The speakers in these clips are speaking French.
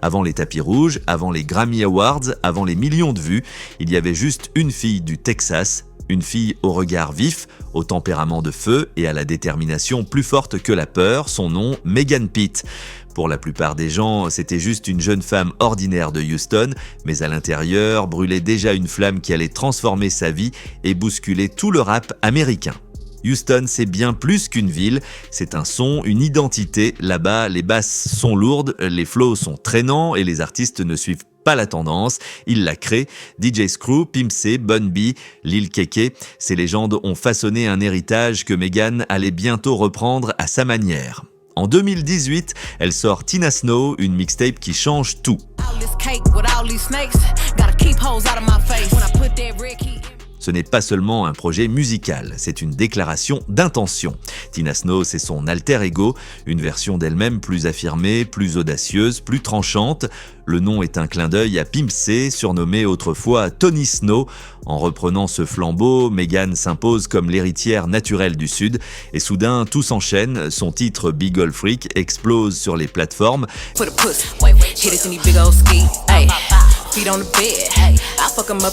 Avant les tapis rouges, avant les Grammy Awards, avant les millions de vues, il y avait juste une fille du Texas, une fille au regard vif, au tempérament de feu et à la détermination plus forte que la peur, son nom, Megan Pitt. Pour la plupart des gens, c'était juste une jeune femme ordinaire de Houston, mais à l'intérieur brûlait déjà une flamme qui allait transformer sa vie et bousculer tout le rap américain. Houston, c'est bien plus qu'une ville, c'est un son, une identité. Là-bas, les basses sont lourdes, les flows sont traînants et les artistes ne suivent pas la tendance. Ils la créent. DJ Screw, Pimp C, Bun B, Lil Keke, ces légendes ont façonné un héritage que Megan allait bientôt reprendre à sa manière. En 2018, elle sort Tina Snow, une mixtape qui change tout. Ce n'est pas seulement un projet musical, c'est une déclaration d'intention. Tina Snow, c'est son alter ego, une version d'elle-même plus affirmée, plus audacieuse, plus tranchante. Le nom est un clin d'œil à Pimp C, surnommé autrefois Tony Snow. En reprenant ce flambeau, Megan s'impose comme l'héritière naturelle du Sud. Et soudain, tout s'enchaîne. Son titre Big Ol' Freak explose sur les plateformes.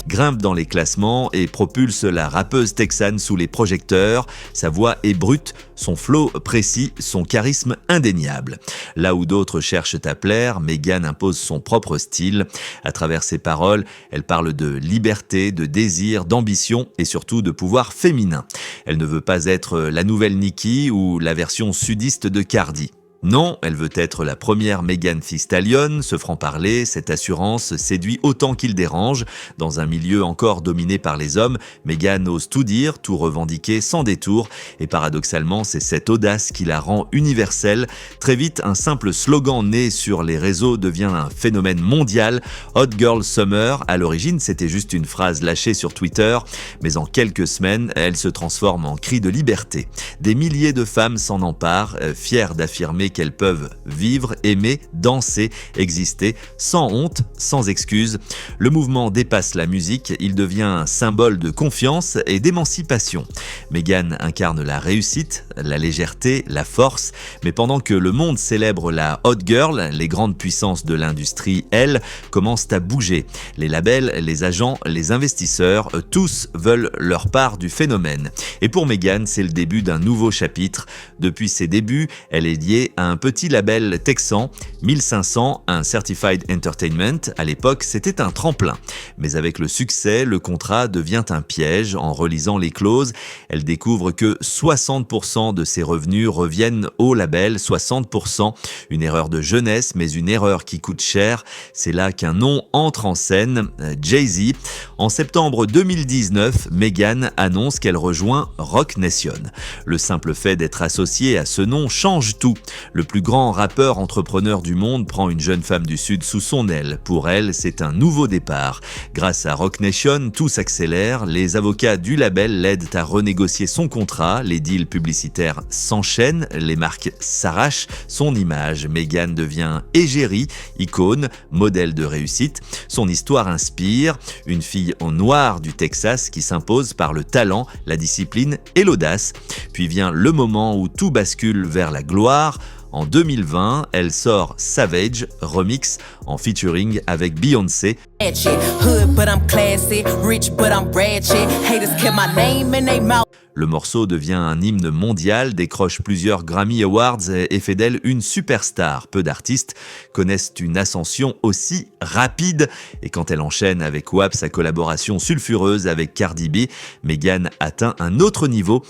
Grimpe dans les classements et propulse la rappeuse texane sous les projecteurs. Sa voix est brute, son flow précis, son charisme indéniable. Là où d'autres cherchent à plaire, Megan impose son propre style. À travers ses paroles, elle parle de liberté, de désir, d'ambition et surtout de pouvoir féminin. Elle ne veut pas être la nouvelle Nicki ou la version sudiste de Cardi. Non, elle veut être la première Megan Thee Stallion, ce franc-parler, cette assurance séduit autant qu'il dérange. Dans un milieu encore dominé par les hommes, Megan ose tout dire, tout revendiquer sans détour. Et paradoxalement, c'est cette audace qui la rend universelle. Très vite, un simple slogan né sur les réseaux devient un phénomène mondial. Hot Girl Summer, à l'origine, c'était juste une phrase lâchée sur Twitter. Mais en quelques semaines, elle se transforme en cri de liberté. Des milliers de femmes s'en emparent, fières d'affirmer qu'elles peuvent vivre, aimer, danser, exister, sans honte, sans excuse. Le mouvement dépasse la musique, il devient un symbole de confiance et d'émancipation. Megan incarne la réussite, la légèreté, la force, mais pendant que le monde célèbre la hot girl, les grandes puissances de l'industrie, elles, commencent à bouger. Les labels, les agents, les investisseurs, tous veulent leur part du phénomène. Et pour Megan, c'est le début d'un nouveau chapitre. Depuis ses débuts, elle est liée à un petit label texan, 1500, un Certified Entertainment. À l'époque, c'était un tremplin. Mais avec le succès, le contrat devient un piège. En relisant les clauses, elle découvre que 60% de ses revenus reviennent au label, 60%. Une erreur de jeunesse, mais une erreur qui coûte cher. C'est là qu'un nom entre en scène, Jay-Z. En septembre 2019, Megan annonce qu'elle rejoint Roc Nation. Le simple fait d'être associée à ce nom change tout. Le plus grand rappeur entrepreneur du monde prend une jeune femme du Sud sous son aile. Pour elle, c'est un nouveau départ. Grâce à Roc Nation, tout s'accélère. Les avocats du label l'aident à renégocier son contrat. Les deals publicitaires s'enchaînent. Les marques s'arrachent son image. Megan devient égérie, icône, modèle de réussite. Son histoire inspire. Une fille en noir du Texas qui s'impose par le talent, la discipline et l'audace. Puis vient le moment où tout bascule vers la gloire. En 2020, elle sort Savage, remix, en featuring avec Beyoncé. Le morceau devient un hymne mondial, décroche plusieurs Grammy Awards et fait d'elle une superstar. Peu d'artistes connaissent une ascension aussi rapide. Et quand elle enchaîne avec WAP sa collaboration sulfureuse avec Cardi B, Megan atteint un autre niveau.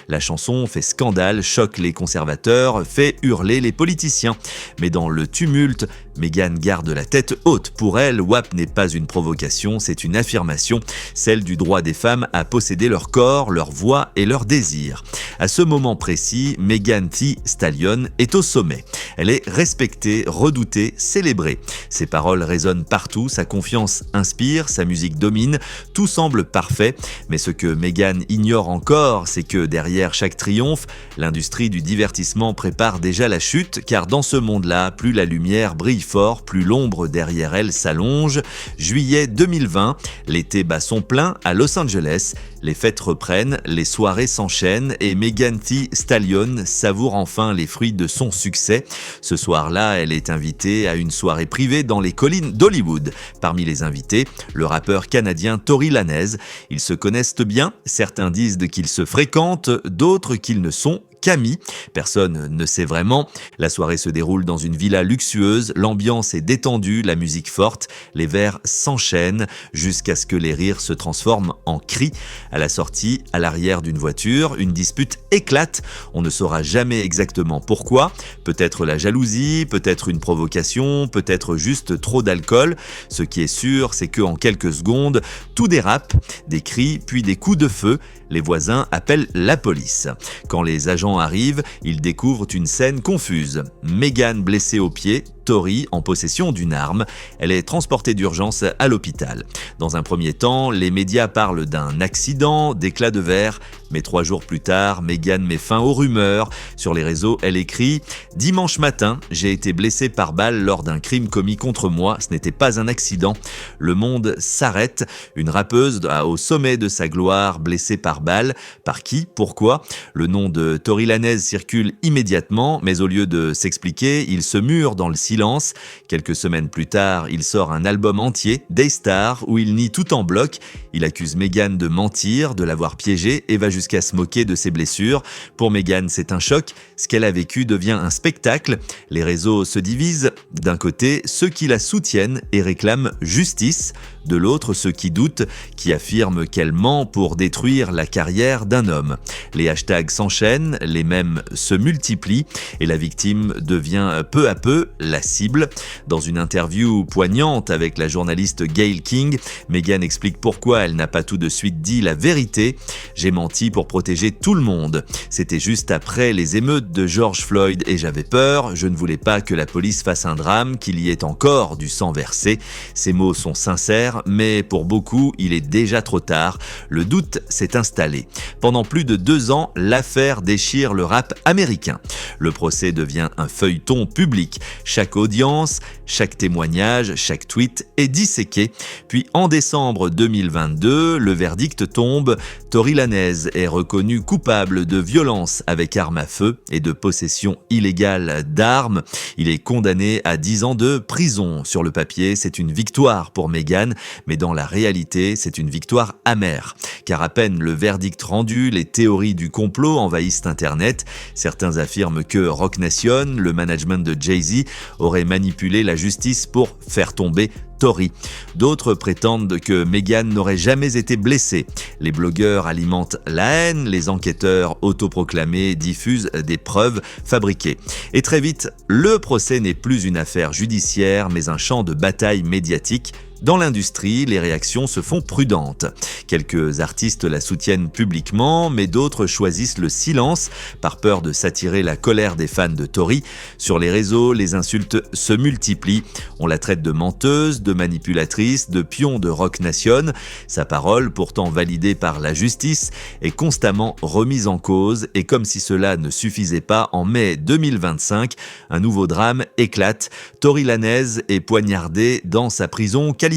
La chanson fait scandale, choque les conservateurs, fait hurler les politiciens. Mais dans le tumulte, Megan garde la tête haute. Pour elle, WAP n'est pas une provocation, c'est une affirmation, celle du droit des femmes à posséder leur corps, leur voix et leurs désirs. À ce moment précis, Megan Thee Stallion est au sommet. Elle est respectée, redoutée, célébrée. Ses paroles résonnent partout, sa confiance inspire, sa musique domine, tout semble parfait. Mais ce que Megan ignore encore, c'est que derrière chaque triomphe, l'industrie du divertissement prépare déjà la chute, car dans ce monde-là, plus la lumière brille fort, plus l'ombre derrière elle s'allonge. Juillet 2020, l'été bat son plein à Los Angeles. Les fêtes reprennent, les soirées s'enchaînent et Megan Thee Stallion savoure enfin les fruits de son succès. Ce soir-là, elle est invitée à une soirée privée dans les collines d'Hollywood. Parmi les invités, le rappeur canadien Tory Lanez. Ils se connaissent bien, certains disent qu'ils se fréquentent, d'autres qu'ils ne sont qu'amis. Personne ne sait vraiment. La soirée se déroule dans une villa luxueuse, l'ambiance est détendue, la musique forte, les verres s'enchaînent jusqu'à ce que les rires se transforment en cris. À la sortie, à l'arrière d'une voiture, une dispute éclate. On ne saura jamais exactement pourquoi. Peut-être la jalousie, peut-être une provocation, peut-être juste trop d'alcool. Ce qui est sûr, c'est qu'en quelques secondes, tout dérape. Des cris, puis des coups de feu. Les voisins appellent la police. Quand les agents arrivent, ils découvrent une scène confuse. Megan blessée au pied, Tory en possession d'une arme. Elle est transportée d'urgence à l'hôpital. Dans un premier temps, les médias parlent d'un accident, d'éclat de verre. Mais 3 jours plus tard, Megan met fin aux rumeurs. Sur les réseaux, elle écrit « Dimanche matin, j'ai été blessée par balle lors d'un crime commis contre moi. Ce n'était pas un accident. Le monde s'arrête. Une rappeuse au sommet de sa gloire, blessée par balle. Par qui? Pourquoi? Le nom de Tory Lanez circule immédiatement, mais au lieu de s'expliquer, il se mure dans le silence. Quelques semaines plus tard, il sort un album entier, Daystar, où il nie tout en bloc. Il accuse Megan de mentir, de l'avoir piégée et va jusqu'à se moquer de ses blessures. Pour Megan, c'est un choc. Ce qu'elle a vécu devient un spectacle. Les réseaux se divisent. D'un côté, ceux qui la soutiennent et réclament justice. De l'autre, ceux qui doutent, qui affirment qu'elle ment pour détruire la carrière d'un homme. Les hashtags s'enchaînent, les mèmes se multiplient et la victime devient peu à peu la cible. Dans une interview poignante avec la journaliste Gayle King, Megan explique pourquoi elle n'a pas tout de suite dit la vérité. « J'ai menti pour protéger tout le monde. C'était juste après les émeutes de George Floyd et j'avais peur. Je ne voulais pas que la police fasse un drame, qu'il y ait encore du sang versé. » Ces mots sont sincères, mais pour beaucoup, il est déjà trop tard. Le doute s'est installé. Pendant plus de 2 ans, l'affaire déchire le rap américain. Le procès devient un feuilleton public. Chaque audience, chaque témoignage, chaque tweet est disséqué. Puis en décembre 2022, le verdict tombe. Tory Lanez est reconnu coupable de violence avec arme à feu et de possession illégale d'armes. Il est condamné à 10 ans de prison. Sur le papier, c'est une victoire pour Megan, mais dans la réalité, c'est une victoire amère. Car à peine le verdict rendu, les théories du complot envahissent Internet. Certains affirment que Roc Nation, le management de Jay-Z, aurait manipulé la justice pour faire tomber Tory. D'autres prétendent que Megan n'aurait jamais été blessée. Les blogueurs alimentent la haine, les enquêteurs autoproclamés diffusent des preuves fabriquées. Et très vite, le procès n'est plus une affaire judiciaire, mais un champ de bataille médiatique. Dans l'industrie, les réactions se font prudentes. Quelques artistes la soutiennent publiquement, mais d'autres choisissent le silence par peur de s'attirer la colère des fans de Tory. Sur les réseaux, les insultes se multiplient. On la traite de menteuse, de manipulatrice, de pion de Roc Nation. Sa parole, pourtant validée par la justice, est constamment remise en cause et comme si cela ne suffisait pas, en mai 2025, un nouveau drame éclate. Tory Lanez est poignardé dans sa prison californienne.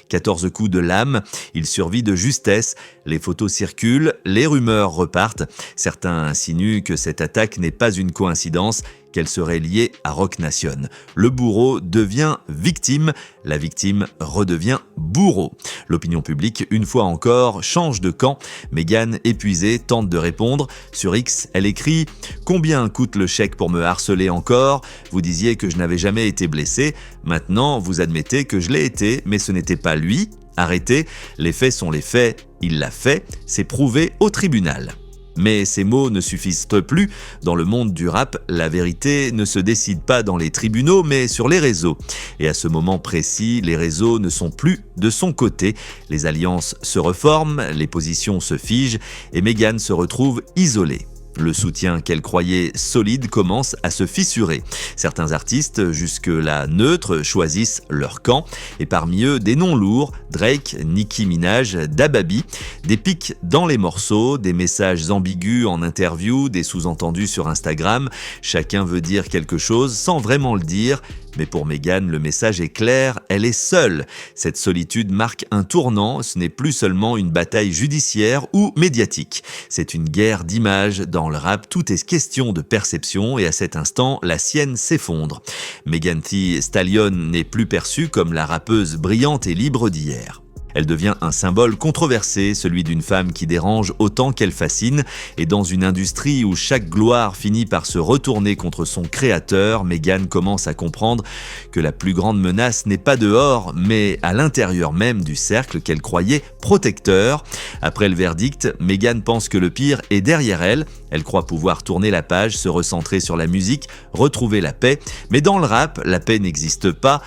14 coups de lame, il survit de justesse, les photos circulent, les rumeurs repartent. Certains insinuent que cette attaque n'est pas une coïncidence, qu'elle serait liée à Roc Nation. Le bourreau devient victime, la victime redevient bourreau. L'opinion publique, une fois encore, change de camp. Megan, épuisée, tente de répondre. Sur X, elle écrit « Combien coûte le chèque pour me harceler encore? Vous disiez que je n'avais jamais été blessée. Maintenant, vous admettez que je l'ai été, mais ce n'était pas lui. Arrêtez, les faits sont les faits. Il l'a fait, c'est prouvé au tribunal. » Mais ces mots ne suffisent plus. Dans le monde du rap, la vérité ne se décide pas dans les tribunaux, mais sur les réseaux. Et à ce moment précis, les réseaux ne sont plus de son côté. Les alliances se reforment, les positions se figent et Megan se retrouve isolée. Le soutien qu'elle croyait solide commence à se fissurer. Certains artistes, jusque-là neutres, choisissent leur camp, et parmi eux des noms lourds, Drake, Nicki Minaj, DaBaby, des pics dans les morceaux, des messages ambigus en interview, des sous-entendus sur Instagram, chacun veut dire quelque chose sans vraiment le dire. Mais pour Meghan, le message est clair, elle est seule. Cette solitude marque un tournant, ce n'est plus seulement une bataille judiciaire ou médiatique. C'est une guerre d'images. Dans le rap, tout est question de perception et à cet instant, la sienne s'effondre. Megan Thee Stallion n'est plus perçue comme la rappeuse brillante et libre d'hier. Elle devient un symbole controversé, celui d'une femme qui dérange autant qu'elle fascine. Et dans une industrie où chaque gloire finit par se retourner contre son créateur, Meghan commence à comprendre que la plus grande menace n'est pas dehors, mais à l'intérieur même du cercle qu'elle croyait protecteur. Après le verdict, Meghan pense que le pire est derrière elle. Elle croit pouvoir tourner la page, se recentrer sur la musique, retrouver la paix. Mais dans le rap, la paix n'existe pas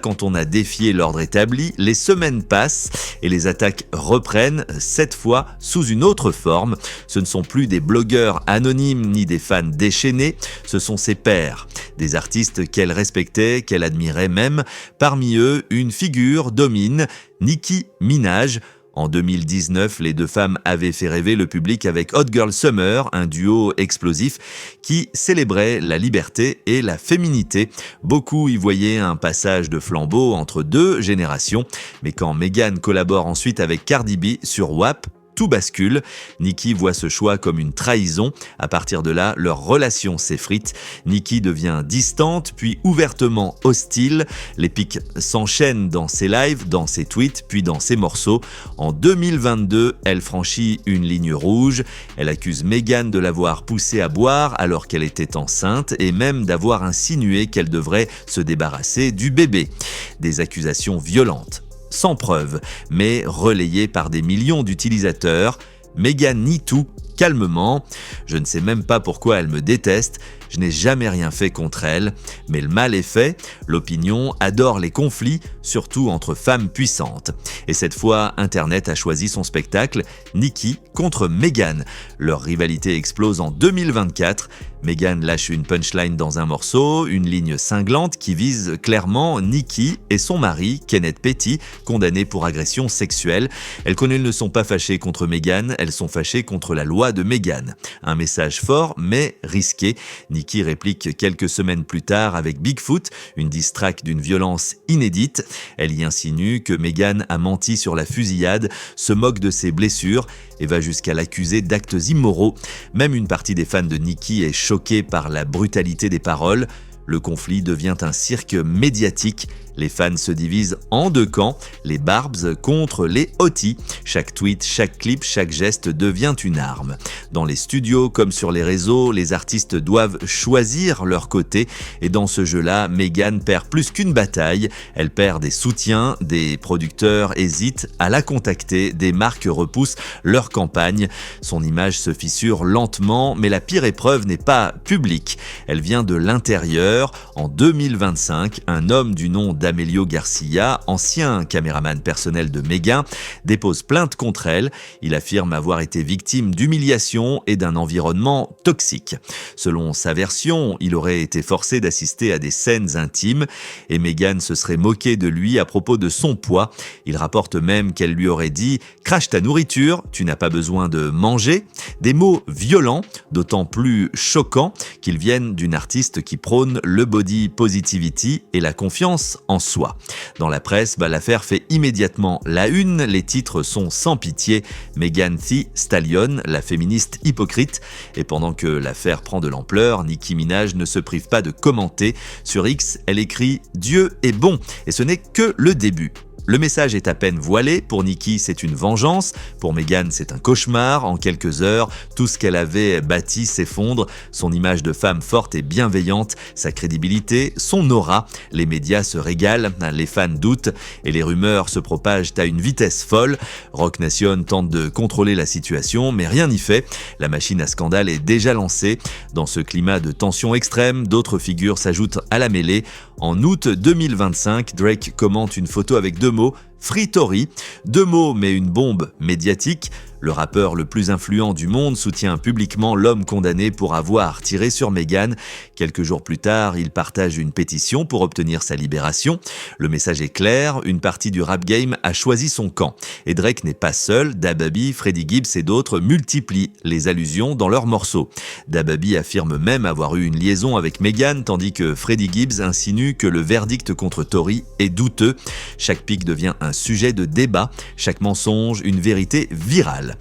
quand on a défié l'ordre établi. Les semaines passent et les attaques reprennent, cette fois sous une autre forme. Ce ne sont plus des blogueurs anonymes ni des fans déchaînés, ce sont ses pairs, des artistes qu'elle respectait, qu'elle admirait même. Parmi eux, une figure domine, Nicki Minaj. En 2019, les deux femmes avaient fait rêver le public avec Hot Girl Summer, un duo explosif qui célébrait la liberté et la féminité. Beaucoup y voyaient un passage de flambeau entre deux générations. Mais quand Meghan collabore ensuite avec Cardi B sur WAP, tout bascule. Nicki voit ce choix comme une trahison. À partir de là, leur relation s'effrite. Nicki devient distante, puis ouvertement hostile. Les pics s'enchaînent dans ses lives, dans ses tweets, puis dans ses morceaux. En 2022, elle franchit une ligne rouge. Elle accuse Meghan de l'avoir poussée à boire alors qu'elle était enceinte et même d'avoir insinué qu'elle devrait se débarrasser du bébé. Des accusations violentes, sans preuve, mais relayé par des millions d'utilisateurs. Meghan nie tout, calmement. Je ne sais même pas pourquoi elle me déteste, je n'ai jamais rien fait contre elle, mais le mal est fait. L'opinion adore les conflits, surtout entre femmes puissantes. Et cette fois, Internet a choisi son spectacle, Nicki contre Meghan. Leur rivalité explose en 2024. Meghan lâche une punchline dans un morceau, une ligne cinglante qui vise clairement Nicki et son mari, Kenneth Petty, condamnés pour agression sexuelle. Elle connaît, elles ne sont pas fâchées contre Meghan, elles sont fâchées contre la loi de Meghan. Un message fort, mais risqué. Nicki réplique quelques semaines plus tard avec Bigfoot, une diss track d'une violence inédite. Elle y insinue que Meghan a menti sur la fusillade, se moque de ses blessures et va jusqu'à l'accuser d'actes immoraux. Même une partie des fans de Nicki est choquée par la brutalité des paroles. Le conflit devient un cirque médiatique. Les fans se divisent en deux camps, les Barbs contre les Hotties. Chaque tweet, chaque clip, chaque geste devient une arme. Dans les studios comme sur les réseaux, les artistes doivent choisir leur côté. Et dans ce jeu-là, Meghan perd plus qu'une bataille. Elle perd des soutiens, des producteurs hésitent à la contacter, des marques repoussent leur campagne. Son image se fissure lentement, mais la pire épreuve n'est pas publique. Elle vient de l'intérieur. En 2025, un homme du nom d'Amelio Garcia, ancien caméraman personnel de Meghan, dépose plainte contre elle. Il affirme avoir été victime d'humiliation et d'un environnement toxique. Selon sa version, il aurait été forcé d'assister à des scènes intimes et Meghan se serait moquée de lui à propos de son poids. Il rapporte même qu'elle lui aurait dit « Crache ta nourriture, tu n'as pas besoin de manger ». Des mots violents, d'autant plus choquants qu'ils viennent d'une artiste qui prône le body positivity et la confiance en soi. Dans la presse, l'affaire fait immédiatement la une, les titres sont sans pitié. Megan Thee Stallion, la féministe hypocrite. Et pendant que l'affaire prend de l'ampleur, Nicki Minaj ne se prive pas de commenter. Sur X, elle écrit « Dieu est bon » et ce n'est que le début. Le message est à peine voilé, pour Nicki c'est une vengeance, pour Meghan c'est un cauchemar, en quelques heures, tout ce qu'elle avait bâti s'effondre, son image de femme forte et bienveillante, sa crédibilité, son aura, les médias se régalent, les fans doutent et les rumeurs se propagent à une vitesse folle. Roc Nation tente de contrôler la situation mais rien n'y fait, la machine à scandale est déjà lancée. Dans ce climat de tension extrême, d'autres figures s'ajoutent à la mêlée. En août 2025, Drake commente une photo avec deux mots, Free Tory, 2 mots mais une bombe médiatique. Le rappeur le plus influent du monde soutient publiquement l'homme condamné pour avoir tiré sur Meghan. Quelques jours plus tard, il partage une pétition pour obtenir sa libération. Le message est clair, une partie du rap game a choisi son camp. Et Drake n'est pas seul, DaBaby, Freddie Gibbs et d'autres multiplient les allusions dans leurs morceaux. DaBaby affirme même avoir eu une liaison avec Meghan, tandis que Freddie Gibbs insinue que le verdict contre Tory est douteux. Chaque pic devient un sujet de débat, chaque mensonge une vérité virale.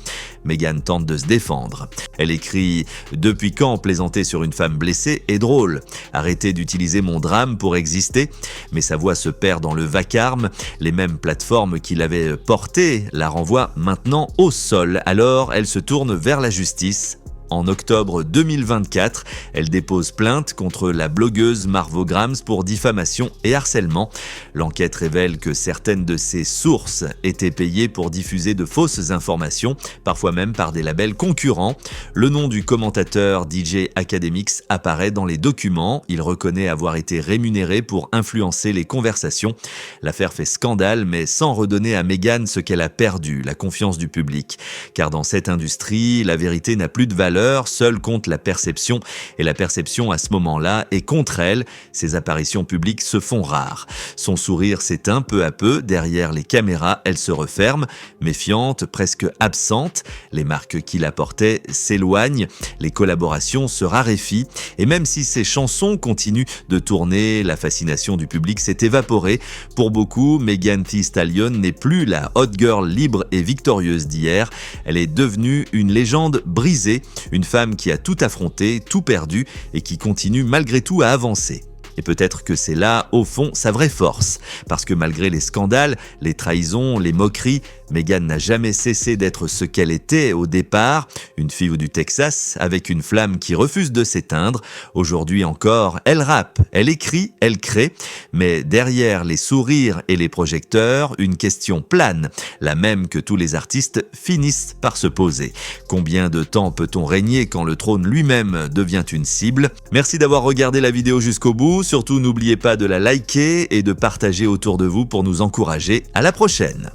Meghan tente de se défendre. Elle écrit « Depuis quand plaisanter sur une femme blessée est drôle. Arrêtez d'utiliser mon drame pour exister ». Mais sa voix se perd dans le vacarme. Les mêmes plateformes qui l'avaient portée la renvoient maintenant au sol. Alors elle se tourne vers la justice. En octobre 2024, elle dépose plainte contre la blogueuse Marvo Grams pour diffamation et harcèlement. L'enquête révèle que certaines de ses sources étaient payées pour diffuser de fausses informations, parfois même par des labels concurrents. Le nom du commentateur DJ Academics apparaît dans les documents. Il reconnaît avoir été rémunéré pour influencer les conversations. L'affaire fait scandale, mais sans redonner à Meghan ce qu'elle a perdu, la confiance du public. Car dans cette industrie, la vérité n'a plus de valeur. Seule compte la perception, et la perception à ce moment-là est contre elle. Ses apparitions publiques se font rares. Son sourire s'éteint peu à peu, derrière les caméras, elle se referme, méfiante, presque absente. Les marques qui la portaient s'éloignent, les collaborations se raréfient, et même si ses chansons continuent de tourner, la fascination du public s'est évaporée. Pour beaucoup, Megan Thee Stallion n'est plus la hot girl libre et victorieuse d'hier. Elle est devenue une légende brisée, une femme qui a tout affronté, tout perdu et qui continue malgré tout à avancer. Et peut-être que c'est là, au fond, sa vraie force. Parce que malgré les scandales, les trahisons, les moqueries, Meghan n'a jamais cessé d'être ce qu'elle était au départ, une fille du Texas avec une flamme qui refuse de s'éteindre. Aujourd'hui encore, elle rappe, elle écrit, elle crée, mais derrière les sourires et les projecteurs, une question plane, la même que tous les artistes finissent par se poser. Combien de temps peut-on régner quand le trône lui-même devient une cible? Merci d'avoir regardé la vidéo jusqu'au bout. Surtout, n'oubliez pas de la liker et de partager autour de vous pour nous encourager. À la prochaine!